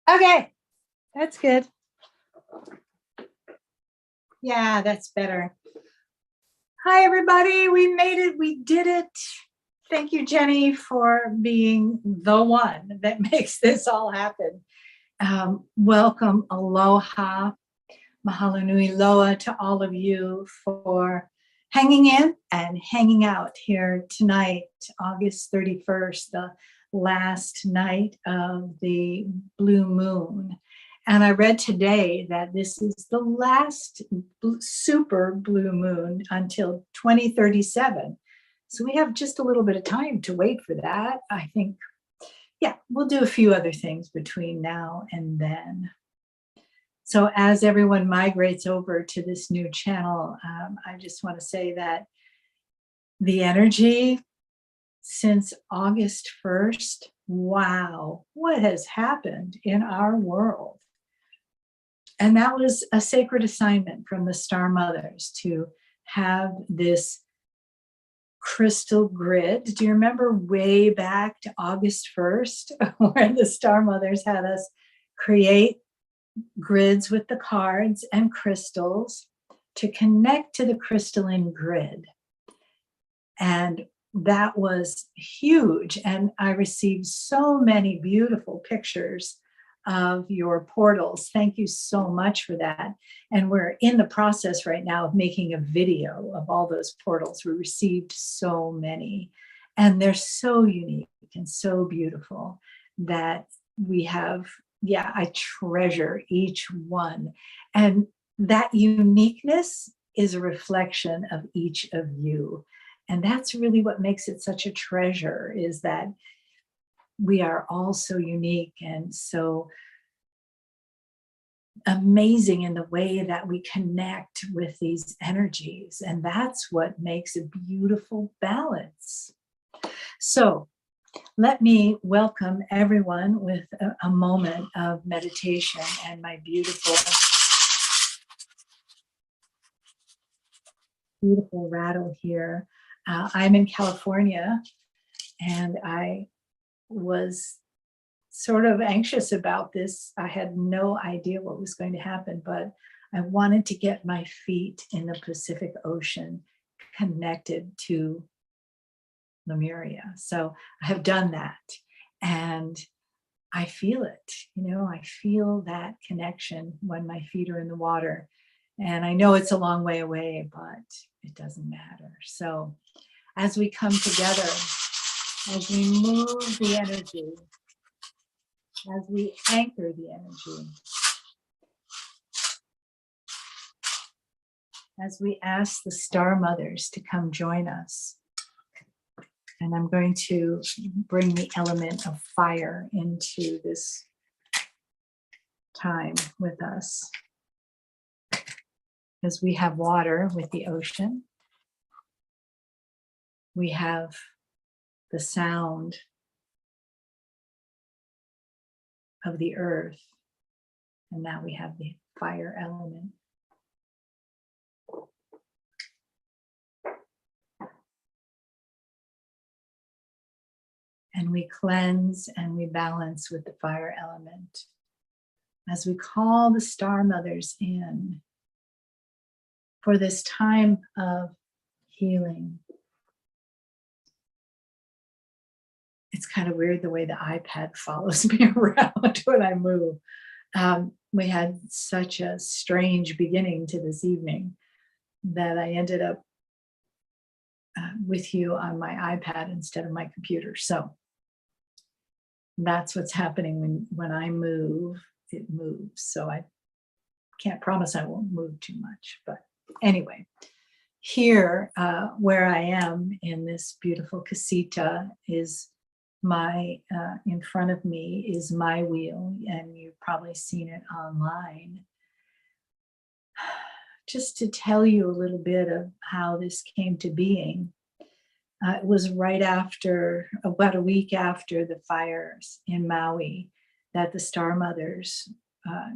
Okay, that's good. Yeah, that's better. Hi, everybody. We made it. We did it. Thank you, Jenny, for being the one that makes this all happen. Welcome, aloha, mahalo nui loa to all of you for hanging in and hanging out here tonight, August 31st, the last night of the blue moon. And I read today that this is the last super blue moon until 2037. So we have just a little bit of time to wait for that. I think, yeah, we'll do a few other things between now and then. So as everyone migrates over to this new channel, I just want to say that the energy since August 1st, wow, what has happened in our world? And that was a sacred assignment from the Star Mothers to have this crystal grid. Do you remember way back to August 1st when the Star Mothers had us create grids with the cards and crystals to connect to the crystalline grid? And that was huge. And I received so many beautiful pictures of your portals. Thank you so much for that. And we're in the process right now of making a video of all those portals. We received so many, and they're so unique and so beautiful that we have, yeah, I treasure each one. And that uniqueness is a reflection of each of you. And that's really what makes it such a treasure, is that we are all so unique and so amazing in the way that we connect with these energies. And that's what makes a beautiful balance. So let me welcome everyone with a moment of meditation and my beautiful rattle here. I'm in California, and I was sort of anxious about this. I had no idea what was going to happen, but I wanted to get my feet in the Pacific Ocean connected to Lemuria. So I have done that, and I feel it. I feel that connection when my feet are in the water. And I know it's a long way away, but it doesn't matter. So as we come together, as we move the energy, as we anchor the energy, as we ask the Star Mothers to come join us. And I'm going to bring the element of fire into this time with us. As we have water with the ocean, we have the sound of the earth, and now we have the fire element. And we cleanse and we balance with the fire element as we call the Star Mothers in for this time of healing. It's kind of weird the way the iPad follows me around when I move. We had such a strange beginning to this evening that I ended up with you on my iPad instead of my computer. So that's what's happening when I move, it moves. So I can't promise I won't move too much. But anyway, here where I am in this beautiful casita is my, in front of me is my wheel, and you've probably seen it online. Just to tell you a little bit of how this came to being, it was right after, about a week after the fires in Maui, that the Star Mothers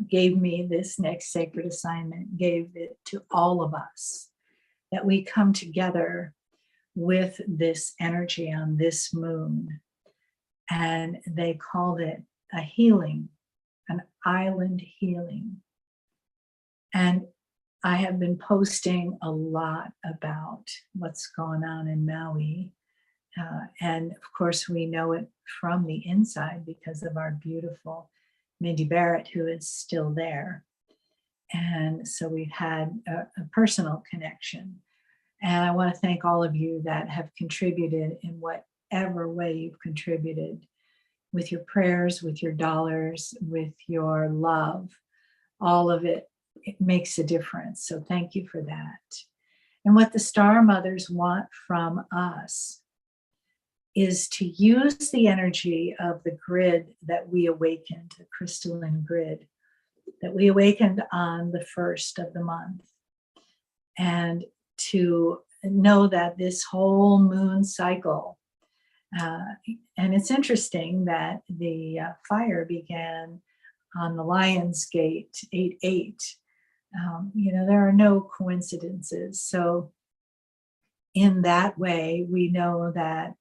gave me this next sacred assignment, gave it to all of us, that we come together with this energy on this moon. And they called it a healing, an island healing. And I have been posting a lot about what's going on in Maui. And of course, we know it from the inside because of our beautiful Mindy Barrett, who is still there. And so we've had a personal connection. And I want to thank all of you that have contributed in whatever way you've contributed, with your prayers, with your dollars, with your love. All of it makes a difference. So thank you for that. And what the Star Mothers want from us is to use the energy of the grid that we awakened, the crystalline grid that we awakened on the 1st of the month, and to know that this whole moon cycle, and it's interesting that the fire began on the Lion's Gate 8/8. There are no coincidences. So in that way, we know that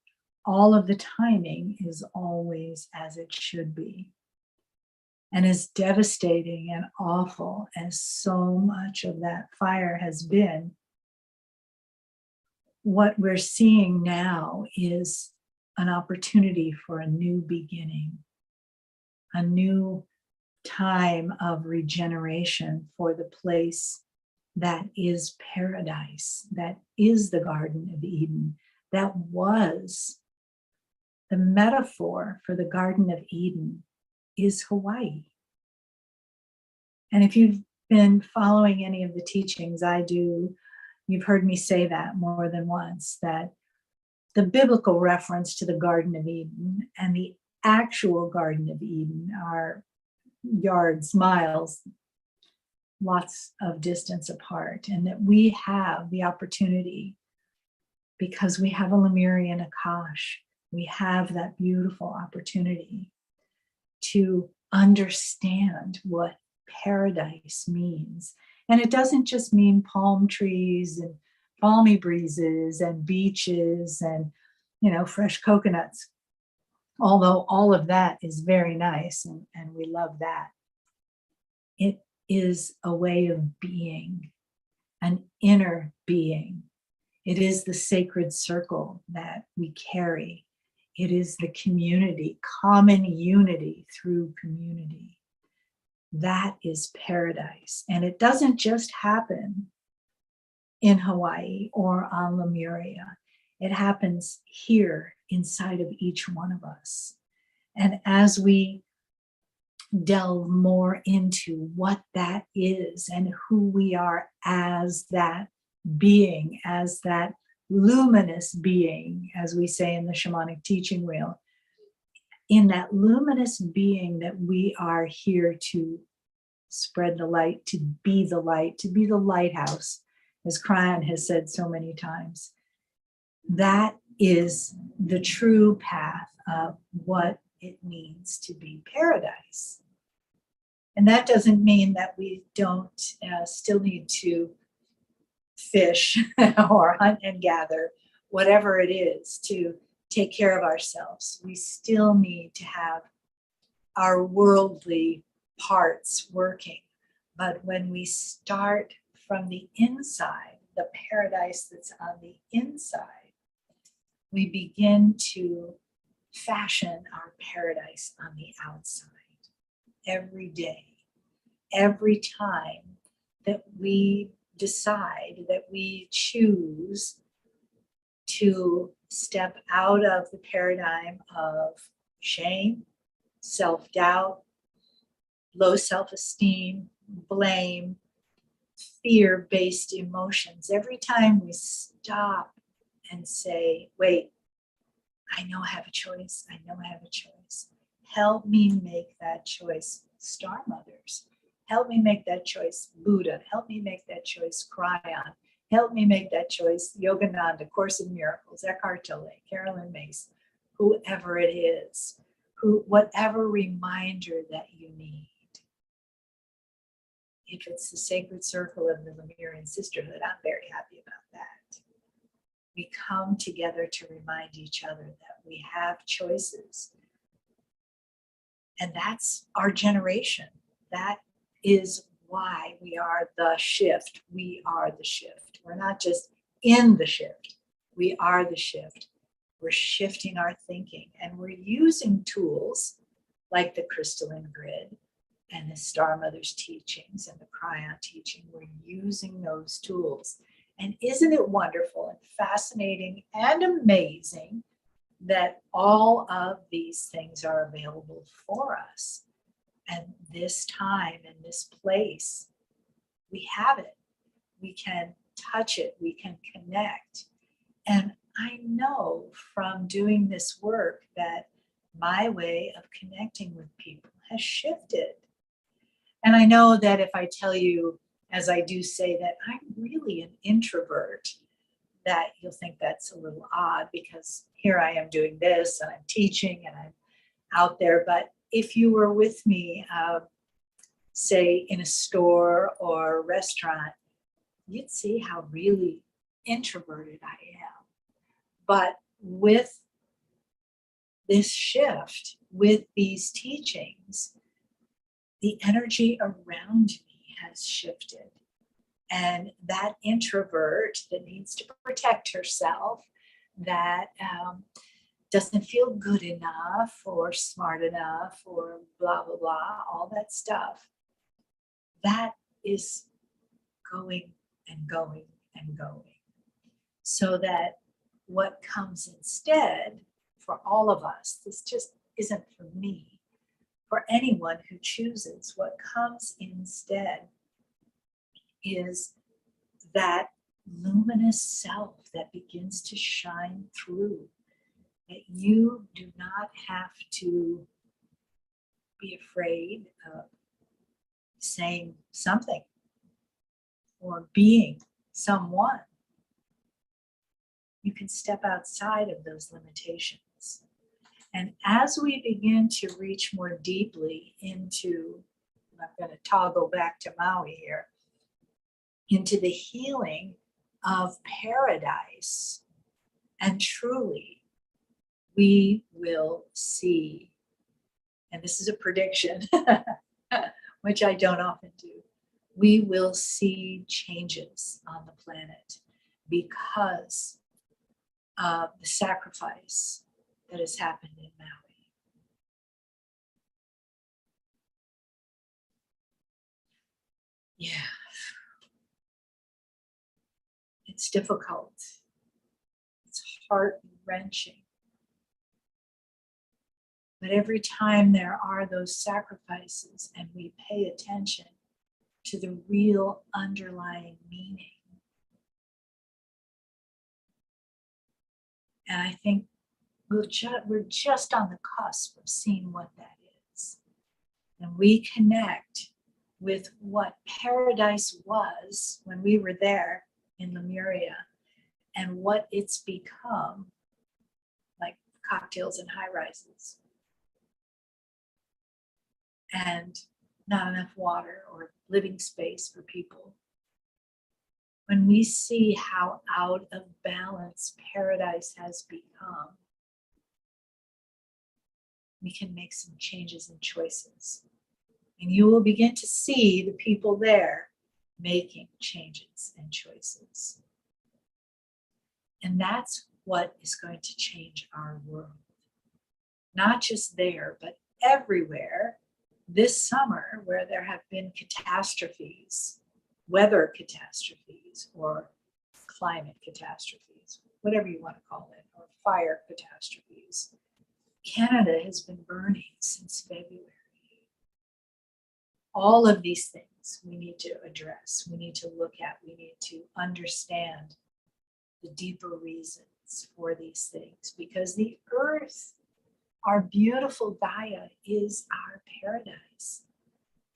all of the timing is always as it should be. And as devastating and awful as so much of that fire has been, what we're seeing now is an opportunity for a new beginning, a new time of regeneration for the place that is paradise, that is the Garden of Eden, that was the metaphor for the Garden of Eden is Hawaii. And if you've been following any of the teachings I do, you've heard me say that more than once, that the biblical reference to the Garden of Eden and the actual Garden of Eden are yards, miles, lots of distance apart, and that we have the opportunity, because we have a Lemurian Akash, we have that beautiful opportunity to understand what paradise means. And it doesn't just mean palm trees and balmy breezes and beaches and, fresh coconuts. Although all of that is very nice and we love that. It is a way of being, an inner being. It is the sacred circle that we carry. It is the community, common unity through community. That is paradise. And it doesn't just happen in Hawaii or on Lemuria. It happens here inside of each one of us. And as we delve more into what that is and who we are as that being, as that luminous being, as we say in the shamanic teaching wheel, in that luminous being that we are here to spread the light, to be the light, to be the lighthouse, as Kryon has said so many times. That is the true path of what it means to be paradise. And that doesn't mean that we don't still need to fish or hunt and gather, whatever it is, to take care of ourselves. We still need to have our worldly parts working. But when we start from the inside, the paradise that's on the inside, we begin to fashion our paradise on the outside every day. Every time that we decide, that we choose to step out of the paradigm of shame, self-doubt, low self-esteem, blame, fear-based emotions. Every time we stop and say, wait, I know I have a choice. I know I have a choice. Help me make that choice, Star Mothers. Help me make that choice, Buddha. Help me make that choice, Kryon. Help me make that choice, Yogananda, Course in Miracles, Eckhart Tolle, Carolyn Mace, whoever it is, whatever reminder that you need. If it's the sacred circle of the Lemurian sisterhood, I'm very happy about that. We come together to remind each other that we have choices. And that's our generation. That is why we are the shift. We are the shift. We're not just in the shift. We are the shift. We're shifting our thinking, and we're using tools like the crystalline grid and the Star Mother's teachings and the Cryon teaching. We're using those tools. And isn't it wonderful and fascinating and amazing that all of these things are available for us? And this time and this place, we have it. We can touch it. We can connect. And I know from doing this work that my way of connecting with people has shifted. And I know that if I tell you, as I do say, that I'm really an introvert, that you'll think that's a little odd, because here I am doing this and I'm teaching and I'm out there. But if you were with me, say in a store or a restaurant, you'd see how really introverted I am. But with this shift, with these teachings, the energy around me has shifted. And that introvert that needs to protect herself, that doesn't feel good enough or smart enough or blah, blah, blah, all that stuff, that is going and going and going. So that what comes instead for all of us, this just isn't for me, for anyone who chooses, what comes instead is that luminous self that begins to shine through, that you do not have to be afraid of saying something or being someone. You can step outside of those limitations. And as we begin to reach more deeply into, I'm going to toggle back to Maui here, into the healing of paradise, and truly we will see, and this is a prediction, which I don't often do, we will see changes on the planet because of the sacrifice that has happened in Maui. Yeah. It's difficult. It's heart-wrenching. But every time there are those sacrifices and we pay attention to the real underlying meaning, and I think we're just on the cusp of seeing what that is. And we connect with what paradise was when we were there in Lemuria, and what it's become, like cocktails and high rises, and not enough water or living space for people. When we see how out of balance paradise has become, we can make some changes and choices. And you will begin to see the people there making changes and choices. And that's what is going to change our world. Not just there, but everywhere this summer, where there have been catastrophes, weather catastrophes, or climate catastrophes, whatever you want to call it, or fire catastrophes. Canada has been burning since February. All of these things we need to address, we need to look at, we need to understand the deeper reasons for these things, because the earth, our beautiful Gaia, is our paradise.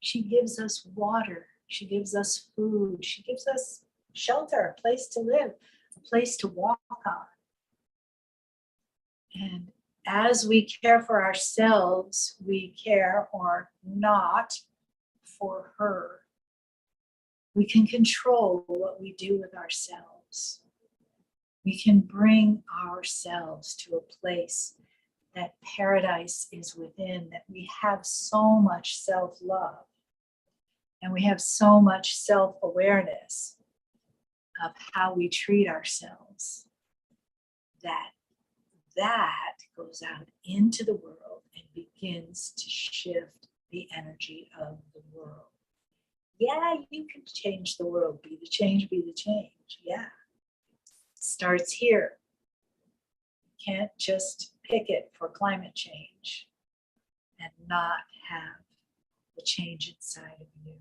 She gives us water, she gives us food, she gives us shelter, a place to live, a place to walk on. And as we care for ourselves, we care or not for her. We can control what we do with ourselves. We can bring ourselves to a place that paradise is within, that we have so much self-love, And we have so much self-awareness of how we treat ourselves that goes out into the world and begins to shift the energy of the world. Yeah, you can change the world. Be the change, be the change. Yeah. Starts here. You can't just pick it for climate change and not have the change inside of you.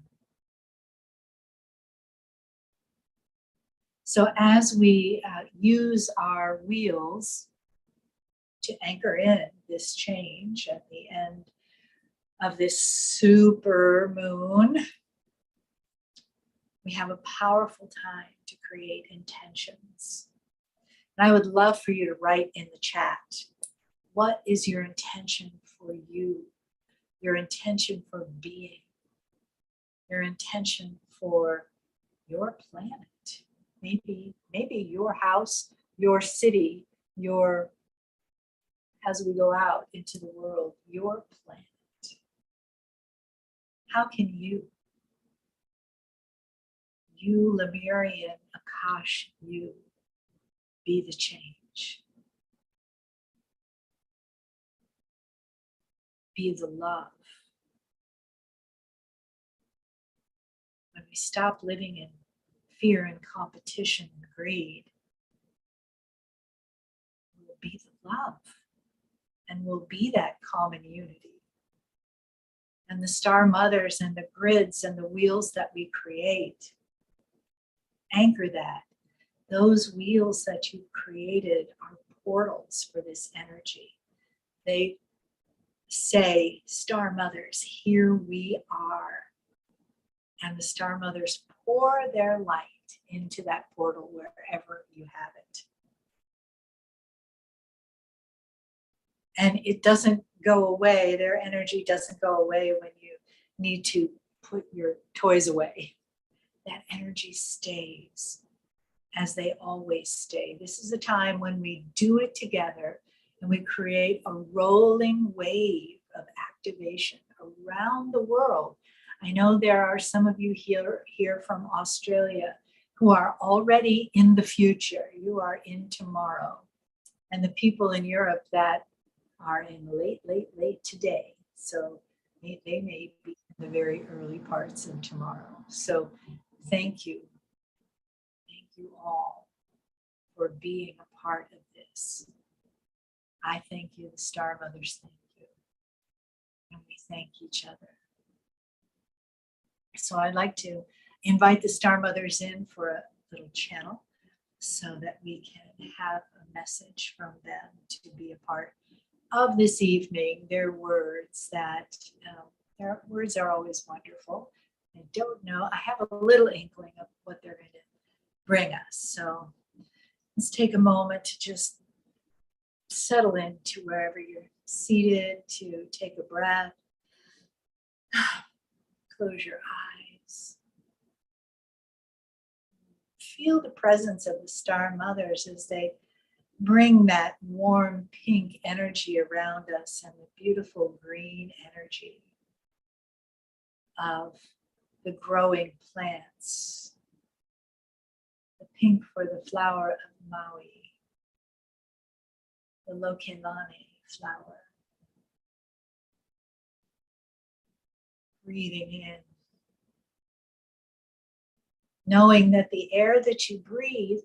So as we use our wheels to anchor in this change at the end of this super moon, we have a powerful time to create intentions. And I would love for you to write in the chat, what is your intention for you? Your intention for being? Your intention for your planet? Maybe your house, your city, as we go out into the world, your planet. How can you Lemurian, Akash, you, be the change? Be the love. When we stop living in fear and competition and greed, we'll be the love, and we'll be that common unity. And the star mothers and the grids and the wheels that we create, anchor that. Those wheels that you've created are portals for this energy. They say, star mothers, here we are. And the star mothers pour their light into that portal wherever you have it. And it doesn't go away. Their energy doesn't go away when you need to put your toys away. That energy stays as they always stay. This is a time when we do it together and we create a rolling wave of activation around the world. I know there are some of you here from Australia who are already in the future. You are in tomorrow. And the people in Europe that are in late today. So they may be in the very early parts of tomorrow. So thank you. Thank you all for being a part of this. I thank you, the star mothers thank you. And we thank each other. So I'd like to invite the star mothers in for a little channel so that we can have a message from them to be a part of this evening. Their words their words are always wonderful. I don't know, I have a little inkling of what they're going to bring us. So let's take a moment to just settle into wherever you're seated, to take a breath. Close your eyes. Feel the presence of the star mothers as they bring that warm pink energy around us and the beautiful green energy of the growing plants. The pink for the flower of Maui, the Lokelane flower. Breathing in, knowing that the air that you breathe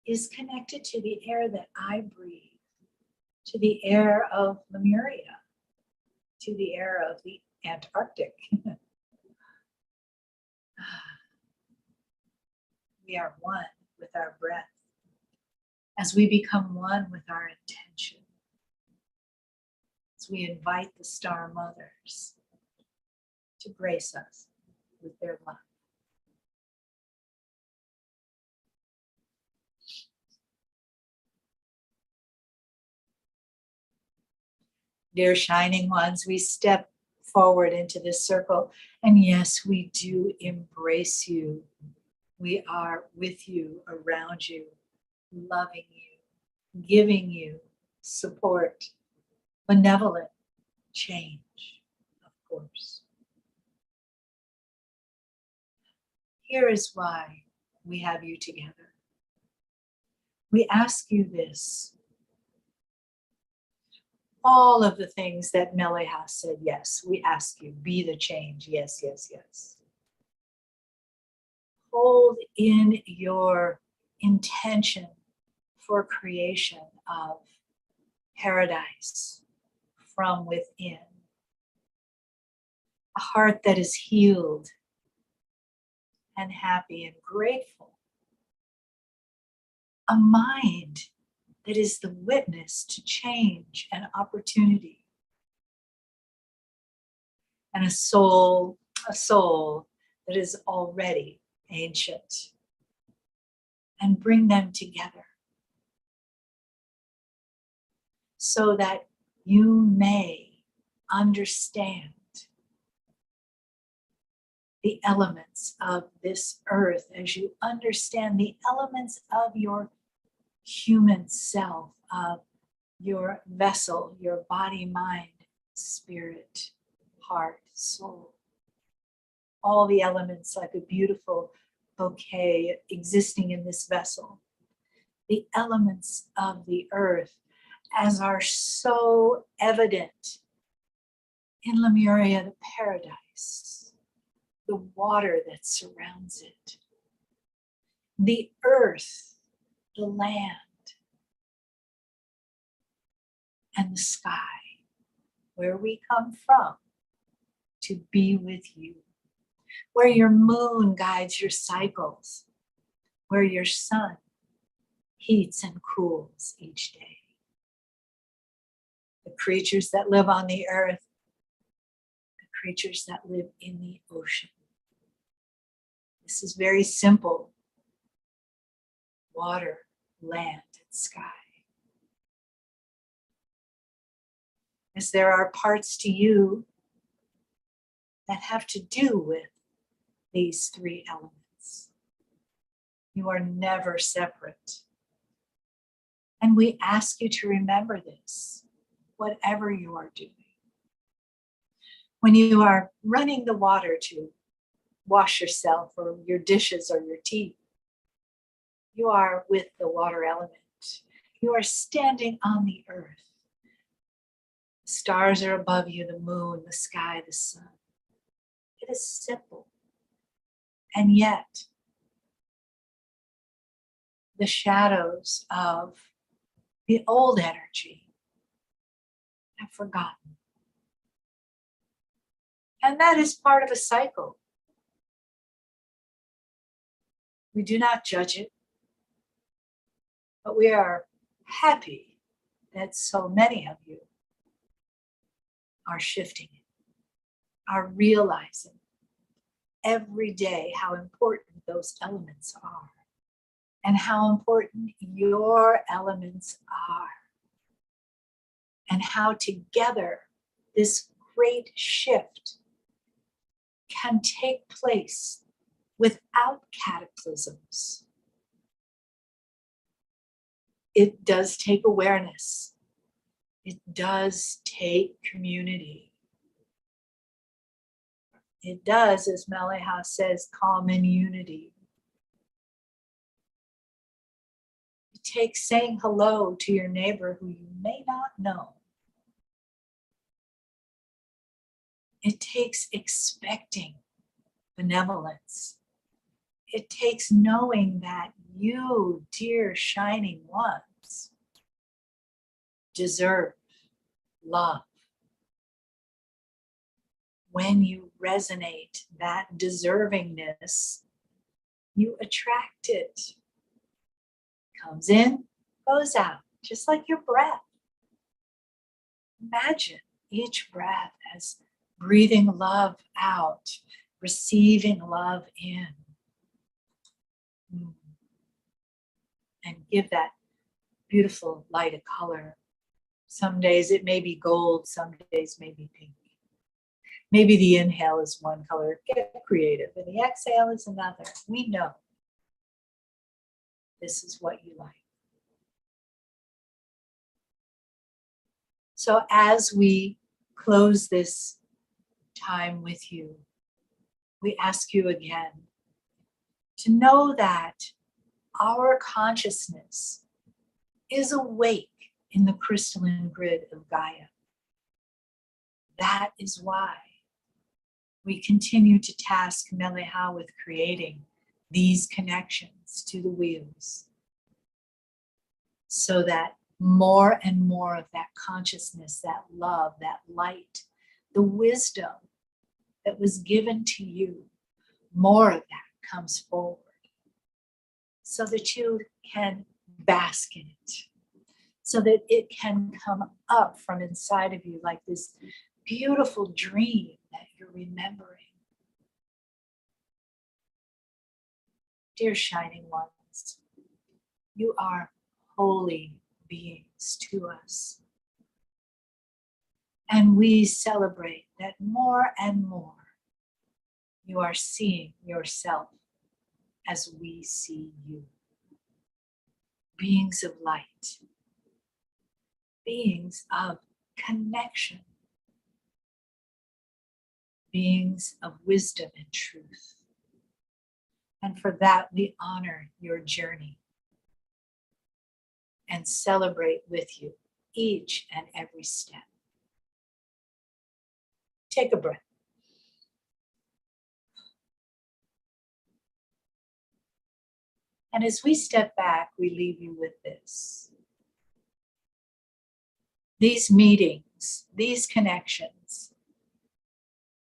is connected to the air that I breathe, to the air of Lemuria, to the air of the Antarctic. We are one with our breath. As we become one with our intention, as we invite the star mothers to grace us with their love. Dear shining ones, we step forward into this circle, and yes, we do embrace you. We are with you, around you, loving you, giving you support, benevolent change, of course. Here is why we have you together. We ask you this. All of the things that Meleha said, yes, we ask you, be the change. Yes, yes, yes. Hold in your intention for creation of paradise from within. A heart that is healed and happy and grateful. A mind that is the witness to change and opportunity. And a soul that is already ancient. And bring them together so that you may understand the elements of this earth as you understand the elements of your human self, of your vessel, your body, mind, spirit, heart, soul. All the elements like a beautiful bouquet existing in this vessel. The elements of the earth as are so evident in Lemuria, the paradise, the water that surrounds it, the earth, the land, and the sky, where we come from to be with you, where your moon guides your cycles, where your sun heats and cools each day. The creatures that live on the earth, the creatures that live in the ocean. This is very simple. Water, land, and sky. As there are parts to you that have to do with these three elements. You are never separate. And we ask you to remember this, whatever you are doing. When you are running the water to wash yourself or your dishes or your teeth, you are with the water element. You are standing on the earth. The stars are above you, the moon, the sky, the sun. It is simple. And yet, the shadows of the old energy have forgotten. And that is part of a cycle. We do not judge it, but we are happy that so many of you are shifting it, are realizing every day how important those elements are and how important your elements are and how together this great shift can take place without cataclysms. It does take awareness. It does take community. It does, as Meleha says, calm and unity. It takes saying hello to your neighbor who you may not know. It takes expecting benevolence. It takes knowing that you, dear shining ones, deserve love. When you resonate that deservingness, you attract it. Comes in, goes out, just like your breath. Imagine each breath as breathing love out, receiving love in. And give that beautiful light a color. Some days it may be gold, some days may be pink. Maybe the inhale is one color, get creative, and the exhale is another. We know this is what you like. So as we close this time with you, we ask you again to know that our consciousness is awake in the crystalline grid of Gaia. That is why we continue to task Meleha with creating these connections to the wheels, so that more and more of that consciousness, that love, that light, the wisdom that was given to you, more of that comes forward, so that you can bask in it, so that it can come up from inside of you like this beautiful dream that you're remembering. Dear shining ones, you are holy beings to us. And we celebrate that more and more you are seeing yourself as we see you. Beings of light, beings of connection, beings of wisdom and truth. And for that, we honor your journey and celebrate with you each and every step. Take a breath. And as we step back, we leave you with this. These meetings, these connections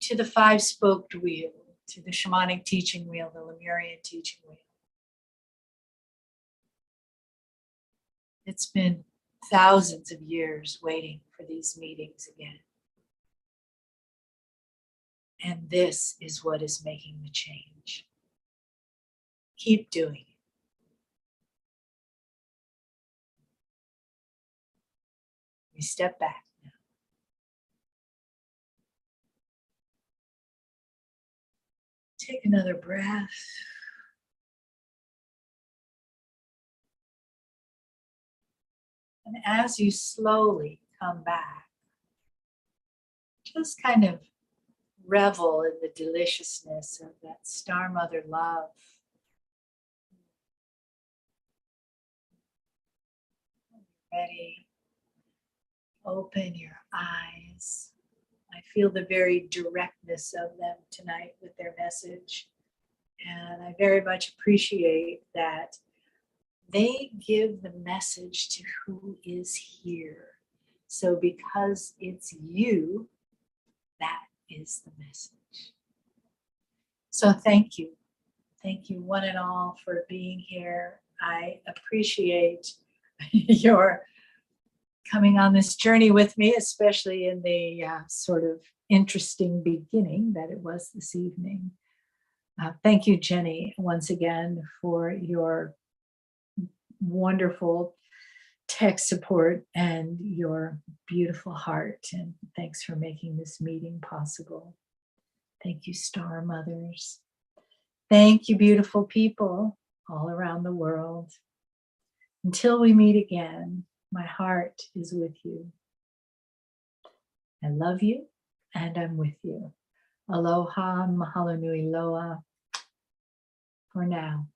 to the five-spoked wheel, to the shamanic teaching wheel, the Lemurian teaching wheel. It's been thousands of years waiting for these meetings again. And this is what is making the change. Keep doing it. We step back now. Take another breath. And as you slowly come back, just kind of revel in the deliciousness of that Star Mother love. Ready? Open your eyes. I feel the very directness of them tonight with their message. And I very much appreciate that they give the message to who is here. So because it's you, that is the message. So thank you. Thank you one and all for being here. I appreciate your coming on this journey with me, especially in the sort of interesting beginning that it was this evening. Thank you, Jenny, once again for your wonderful tech support and your beautiful heart. And thanks for making this meeting possible. Thank you, Star Mothers. Thank you, beautiful people all around the world. Until we meet again, my heart is with you. I love you and I'm with you. Aloha, mahalo nui loa for now.